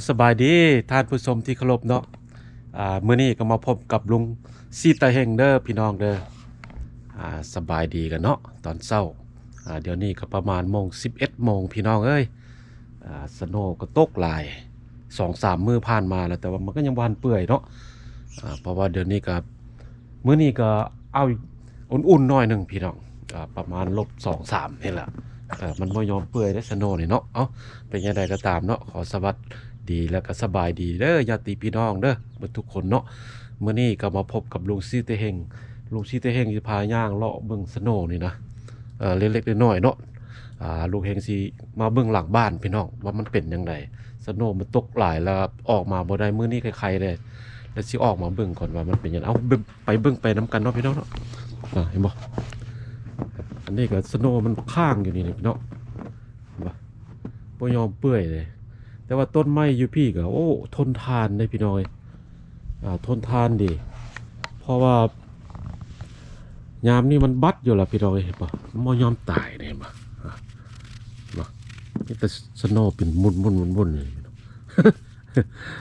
สบายดีท่านผู้ชมที่เคารพเนาะมื้อนี้ก็มาพบกับลุงซีตาเฮงเด้อพี่น้องเด้อสบายดีกันเนาะตอนเช้าเดี๋ยวนี้ก็ประมาณโมง11โมงพี่น้องเอ้ยสโนว์ก็ตกหลาย2-3มื้อผ่านมาแล้วแต่ว่ามันก็ยังบ่ทันเปื่อยเนาะเพราะว่าเดี๋ยวนี้ก็มื้อนี้ก็เอาอุ่นๆหน่อยหนึงพี่น้องประมาณ-2-3นี่แหละมันบ่ยอมเปื่อยได้สโนว์นี่เนาะเอ้าเป็นจังไดก็ตามเนาะขอสวัสดีแล้วก็สบายดีเด้อญาติพี่น้องเด้อเบิดทุกคนเนาะมื้อนี้ก็มาพบกับลุงซีเตเฮงลุงซีเตเฮงสิพาย่างเลาะเบิ่งสโนว์นี่นะเล็กๆน้อยๆเนาะลุงเฮงสิมาเบิ่งหลังบ้านพี่น้องว่ามันเป็นจังไดสโนว์มันตกหลายแล้วออกมาบ่ได้มื้อนี้ใครๆเลยแล้วสิออกมาเบิ่งก่อนว่ามันเป็นจังเอ้าเบิ่งไปนํกันเนาะพี่น้องเนาะเห็นบ่อันนี้ก็สโนว์มันค้างอยู่นี่พี่น้องเห็นบ่ยอมเปื่อยเลยแต่ว่าต้นไม้อยู่พี่ก็โอ้ทนทานได้พี่น้อยทนทานดีเพราะว่ายามนี้มันบัดอยู่ล่ะพี่น้อยเห็นปะมันบ่ยอมตายเนี่ยเห็นปะนี่แต่สโนว์เป็นมุนนี่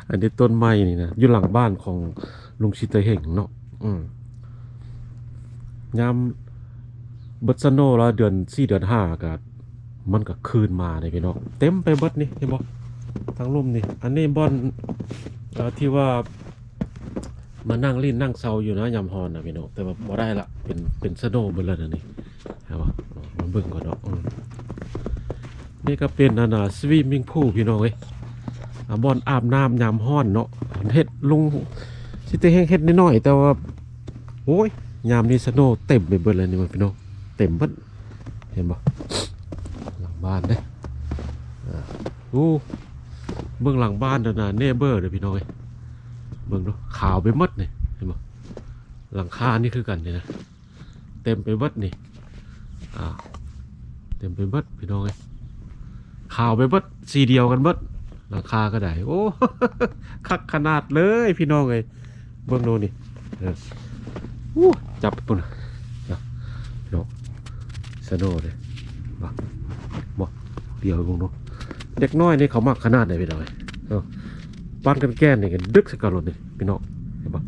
อันนี้ต้นไม้นี่นะอยู่หลังบ้านของลุงชิตเตเฮงเนาะยามเบิดสโนว์แล้วเดือน4เดือน5ก็มันก็คืนมาเลยพี่น้องเต็มไปเบิดนี่เห็นบ่ทั้งลุ่มนี่อันนี้บอนที่ว่ามานั่งลิ้นนั่งเซาอยู่นะยำฮอนนะพี่น้องแต่ว่าบ่ได้ละเป็นสโนว์เบิดแล้วนี่เห็นบ่มันเบิ่งก่อนเนาะนี่ก็เป็นสวิมมิ่งพูลพี่น้องเอ้ยบอนอาบน้ำยำฮ้อนเนาะเฮ็ดลุงสิแต่เฮ็ดน้อยๆแต่ว่าโอ้ยยามนี้สโนว์เต็มไปเบิดเลยนี่มันพี่น้องเต็มเบิดเห็นบ่หลังบ้านเด้เบื้องหลังบ้านเน่เบอร์เด้อพี่น้อยเบื้องดูขาวไปหมดนี่เห็นบ่หลังคานี่คือกันนี่นะเต็มไปหมดนี่เต็มไปหมดพี่น้อยขาวไปหมดสีเดียวกันหมดหลังคาก็ได้โอ้คักขนาดเลยพี่น้องเอ้ยเบื้องโน้นนี่จับปุ่นพี่น้องสโนว์เลยบ่เดียวเบื้องโน้นเด็กน้อยนี่เขามักขนาดไหนพี่น้อยปั้นกันแก้นนี่กันดึกสักการถนี่พี่น้องเห็นปะ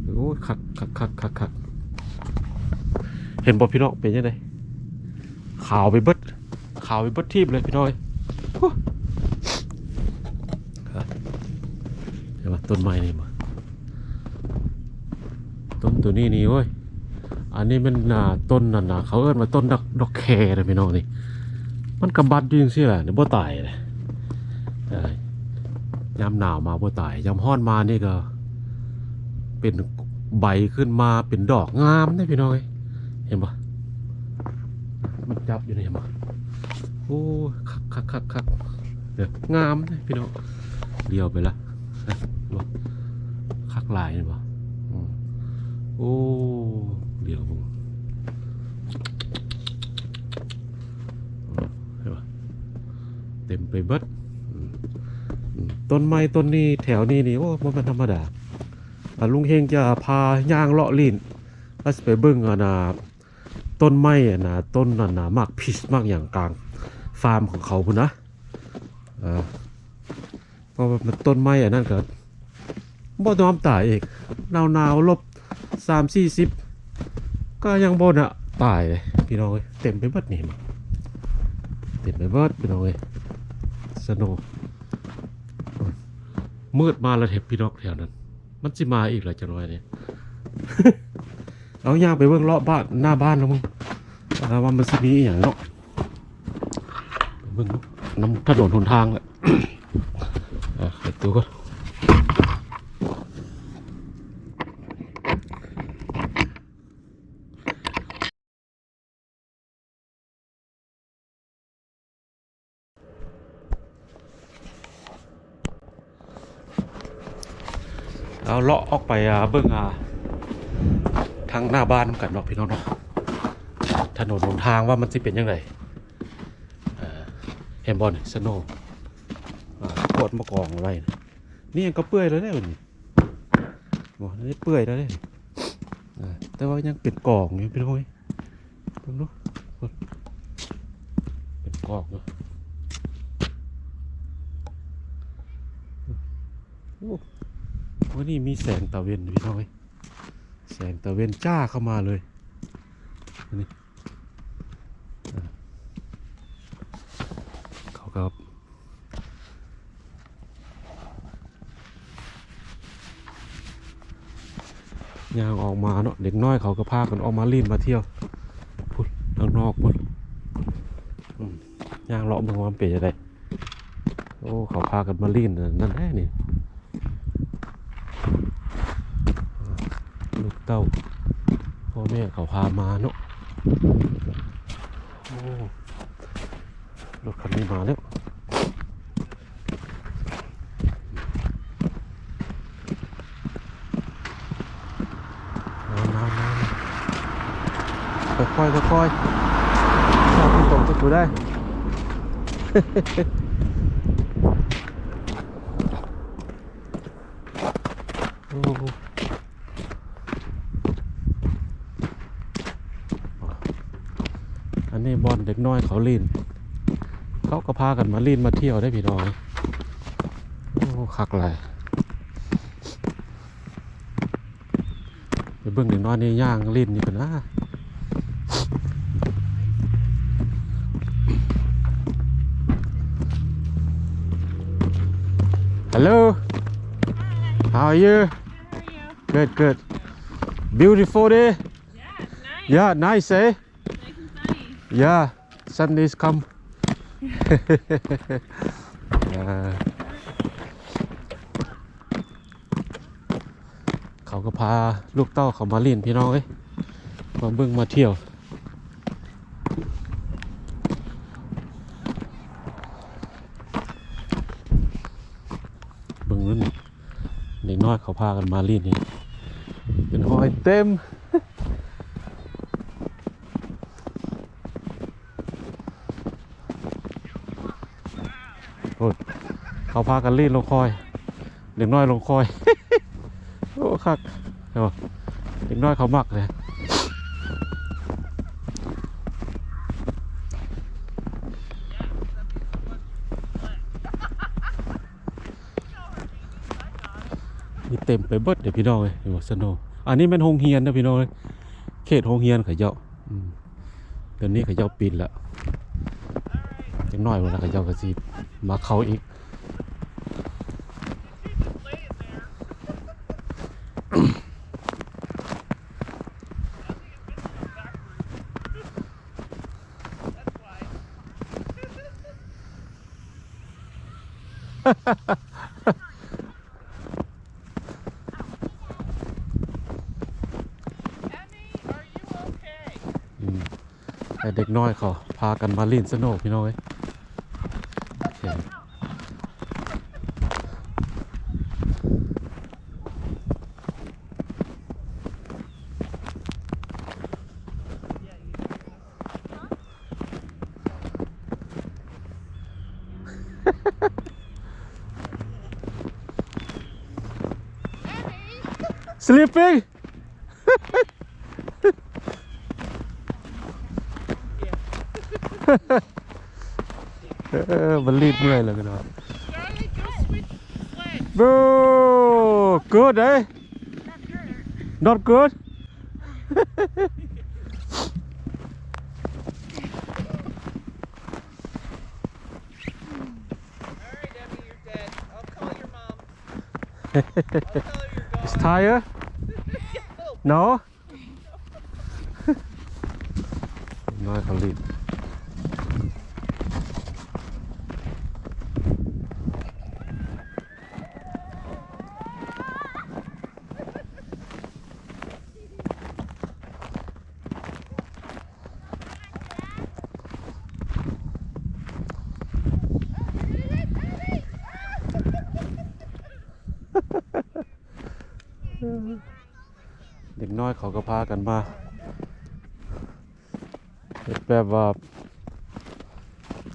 โอ้คักเห็นบ่พี่น้องเป็นยังไงขาวไปเบิดทีบเลยพี่น้อยเห็นปะต้นไม้นี่มาต้นตัวนี้นี่เว้ยอันนี้มันต้นนั่นเขาเอิ้นว่าต้นดอกแคร์นะพี่น้องนี่มันกำบัดอยู่จังซี่แหละเนี่ยบ่ตายเลยยามหนาวมาบ่ตายยามร้อนมานี่ก็เป็นใบขึ้นมาเป็นดอกงามได้พี่น้อยเห็นปะมันจับอยู่นี่เห็นปะโอ้คักเดี๋ยวงามได้พี่น้องเดียวไปละคักลายนี่ปะโอ้เดียวมึงเต็มไปเบิดต้นไม้ต้นนี้แถวนี้นี่โอ้มันเป็นธรรมดาลุงเฮงจะพาย่างเลาะลิ้นแล้วไปเบิ่งต้นไม้ต้นมากพิชมากอย่างกลางฟาร์มของเขาพุ่นนะเพราะมันต้นไม้นั่นก็บ่ยอมตายอีกหนาว-30-40ก็ยังบ่น่ะตายเลยพี่น้องเอ้ยเต็มไปหมดนี่มาเต็มไปหมดพี่น้องเอ้ยสโนว์มืดมาแล้วเห็บพี่น้องแถวนั้นมันสิมาอีกแล้วจังหวะนี้ เอาย่างไปเบิ่งเลาะบ้านหน้าบ้านแล้วมึงว่ามันสิมีอีหยังเนาะเบิ่งน้ำถนนหนทางแหละ ไอ้ตัวก็เอาเลาะออกไปเบิ่งทางหน้าบ้านกันเนาะพี่น้องเนาะถนนหนทางว่ามันสิเป็นยังไงเห็นบอลสโนว์ปวดมากองอะไรนี่ยังก็เปื่อยแล้วเนี่ยนี่นี่เปื่อยแล้วเนี่ยแต่ว่ายังเป็นกองอยู่พี่น้องดูดูเป็นกองอยู่ โอ้วันนี้มีแสงตะเวนพี่น้อยแสงตะเวนจ้าเข้ามาเลยนี่เขาก็ย่างออกมาเนาะเด็กน้อยเขาก็พากันออกมาลีนมาเที่ยวพุ่นข้างนอกพุ่นย่างเลาะเมืองมันเป็นยังไงโอ้เขาพากันมาลีนนั่นแน่นี่ลูกเต้าพ่อแม่เขาพามาเนาะโอ้รถคันนี้มาแล้วค่อยๆค่อยๆชอบที่ตรงจะกูได้ โอ้อันนี้บอลเด็กน้อยเขาลีนเขาก็พากันมาลีนมาเที่ยวได้พี่น้องโอ้คักเลยไปเบิ่งเด็กน้อยนี่ย่างลีนอยู่กันนะHello. How are you? Good, good. Beautiful day. Yeah, nice, eh? Yeah, sun is come. เขาก็พาลูกเต้าเขามาเล่นพี่น้องเอ้ยมาเบิ่งมาเที่ยวเบิ่งนั่นเด็กน้อยเขาพากันมาเล่นนี่เป็นหอยเต็มโอ้เขาพากันเล่นลงคอยเด็กน้อยลงคอย โอ้คักเด็กน้อยเขามักเลยมีเต็มไปเบิดเดี๋ยวพี่น้องเลยอยู่สนุกอันนี้เป็นโรงเรียนนะพี่น้องเลยเขตโรงเรียนเขาเจ้าเดี๋ยวนี้เขาเจ้าปิดละยังน้อยวันละเขาเจ้าก็สิมาเขาอีก แต่เด็กน้อยเขาพากันมาเล่นสนุกพี่น้อยsleeping มันรีดเมื่อยเลยกันเนาะ Bro good eh not good It's tired no น้อยเขารีดเด็กน้อยเขาก็พากันมาแบบว่า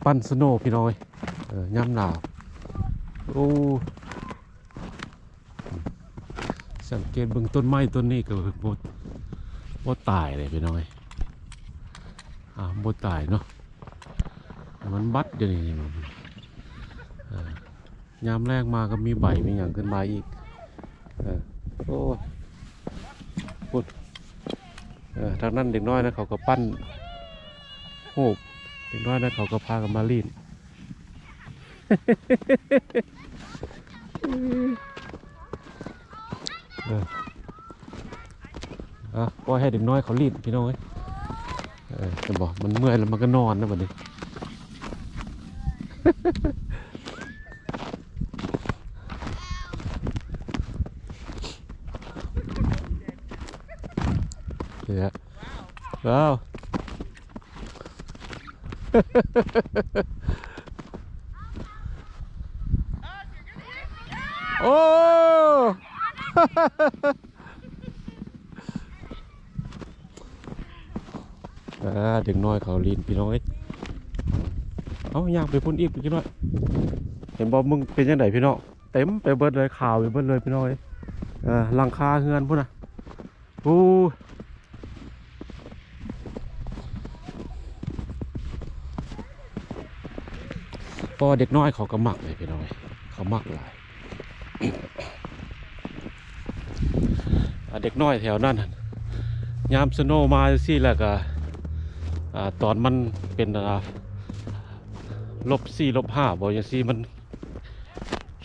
ปั้นสโนว์พี่น้อยย่ำหนาวโอ้สังเกตเบื้องต้นไม้ต้นนี้ก็หมดตายเลยพี่น้อยหมดตายเนาะมันบัดอยู่นี่ ยามแรกมาก็มีใบมีอย่างขึ้นมาอีกโอ้ยพูดทางนั้นเด็กน้อยนะเขาก็ปั้นโหบเด็กน้อยนะเขาก็พากันมาลีนก็ให้เด็กน้อยเขาลีนพี่น้องจะบอกมันเมื่อยแล้วมันก็นอนนะบัดนี้เนี่ยว้าวโอ้เด็กน้อยเขาลีนพี่น้องอยากไปพุ่นอีกพี่น้อยเห็นบอกมึงเป็นยังไงพี่น้องเต็มไปเบิดเลยข่าวไปเบิดเลยพี่น้องหลังคาเฮือนพุ่นน่ะพอเด็กน้อยเขาก็มักเลยพี่น้อยเขามักหลายเด็กน้อยแถวนั้นยามสโนว์มาสิแล้วก็ตอนมันเป็น-4 -5บอกอย่างซี่มัน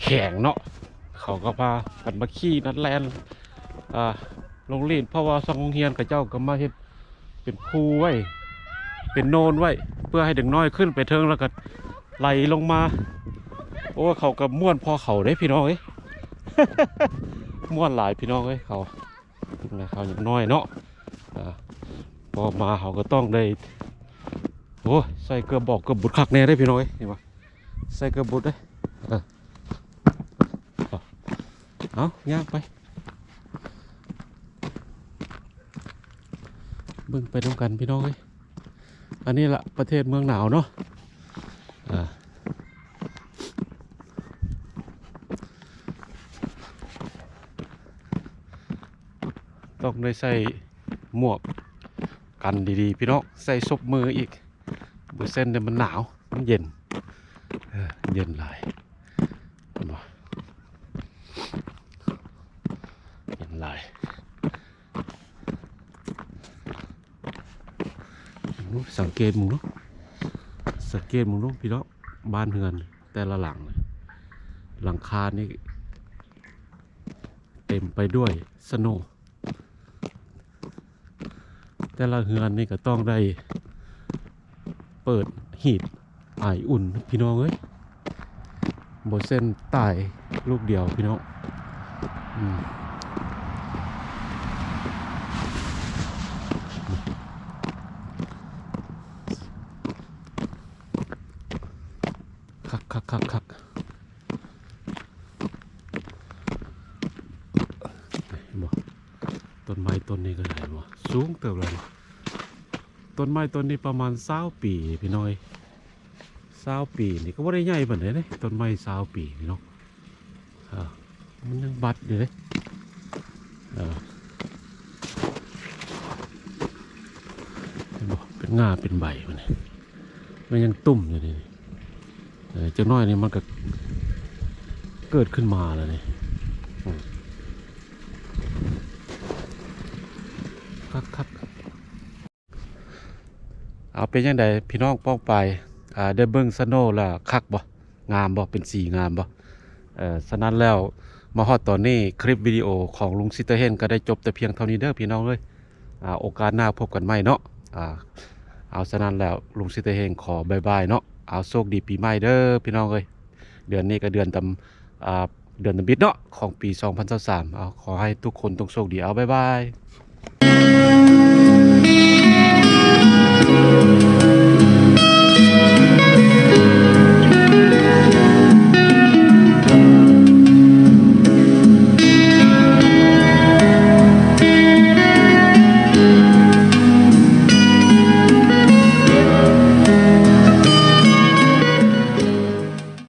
แข็งเนาะเขาก็พากันมาขี่นัดแลนโรงเรียนเพราะว่าสังโรงเรียนกับเจ้าก็มาเฮ็ดเป็นภูไว้เป็นโนนไว้เพื่อให้เด็กน้อยขึ้นไปเทิงแล้วก็ไหลลงมาโอ้เขาก็ม่วนพอเขาได้พี่น้องม่วนหลายพี่น้องเขาอย่างน้อยเนาะพอมาเขาก็ต้องได้โอ้ใส่เกลือบอกเกลือบุดคักแน่ได้พี่น้องนี่วะใส่เกลือบุดได้เอาย่างไปเบิ่งไปด้วยกันพี่น้องอันนี้ละประเทศเมืองหนาวเนาะต้องได้ใส่หมวกกันดีๆพี่น้องใส่ซบมืออีกมือเส้นเนี่ยมันหนาวมันเย็นเย็นหลายเย็นหลายสังเกตมึงเนาะสังเกตมึงเนาะพี่น้องบ้านเฮือนแต่ละหลังหลังคานี่เต็มไปด้วยสโนว์แต่ละเฮือนนี่ก็ต้องได้เปิดฮีทไออุ่นพี่น้องบนเส้นตายลูกเดียวพี่น้องคักต้นไม้ต้นนี้ก็ได้บ่สูงเติบเลยต้นไม้ต้นนี้ประมาณ20 ปีพี่น้อย20 ปีนี่ก็ว่าได้ใหญ่เหมือนเลยต้นไม้20 ปีพี่น้องมันยังบัดอยู่เลยเป็นง่าเป็นใบมันยังตุ่มอยู่นี่จังน้อยนี่มันก็เกิดขึ้นมาแล้วนี่คักเอาเป็นยังไงพี่น้องป้องไปได้เบิ้งสโนว์แล้วคักบ่งามบ่เป็นสีงามบ่ฉะนั้นแล้วมาฮอดตอนนี้คลิปวิดีโอของลุงซิเตอร์เฮนก็ได้จบแต่เพียงเท่านี้เด้อพี่น้องเลยโอกาสหน้าพบกันใหม่เนาะเอาฉะนั้นแล้วลุงซิเตอร์เฮนขอบายบายเนาะเอาโชคดีปีใหม่เด้อพี่น้องเลยเดือนนี้ก็เดือนตำบิดเนาะของปี2023เอาขอให้ทุกคนต้องโชคดีเอาบายบาย